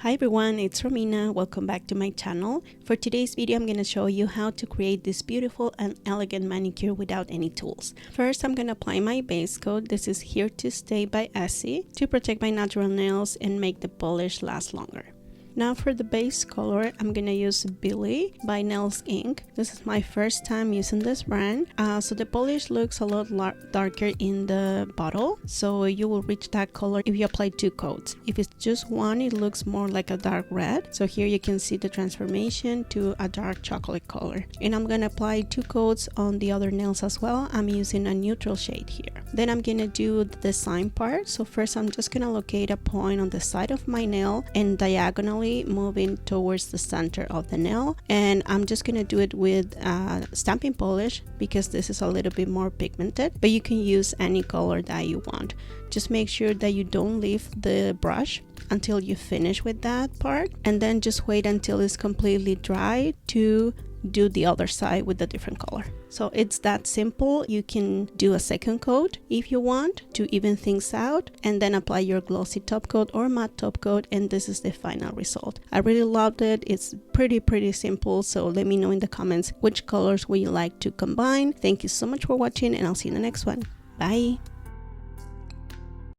Hi everyone, it's Romina. Welcome back to my channel. For today's video, I'm going to show you how to create this beautiful and elegant manicure without any tools. First, I'm going to apply my base coat. This is Here to Stay by Essie to protect my natural nails and make the polish last longer. Now for the base color, I'm gonna use Billie by Nails Inc. This is my first time using this brand. So the polish looks a lot darker in the bottle. So you will reach that color if you apply 2 coats. If it's just one, it looks more like a dark red. So here you can see the transformation to a dark chocolate color. And I'm gonna apply 2 coats on the other nails as well. I'm using a neutral shade here. Then I'm gonna do the design part. So first I'm just gonna locate a point on the side of my nail and diagonally moving towards the center of the nail, and I'm just gonna do it with stamping polish because this is a little bit more pigmented, but you can use any color that you want. Just make sure that you don't leave the brush until you finish with that part, and then just wait until it's completely dry to do the other side with a different color. So it's that simple. You can do a second coat if you want to even things out, and then apply your glossy top coat or matte top coat, and this is the final result. I really loved it. It's pretty simple. So let me know in the comments which colors would you like to combine. Thank you so much for watching, and I'll see you in the next one. Bye.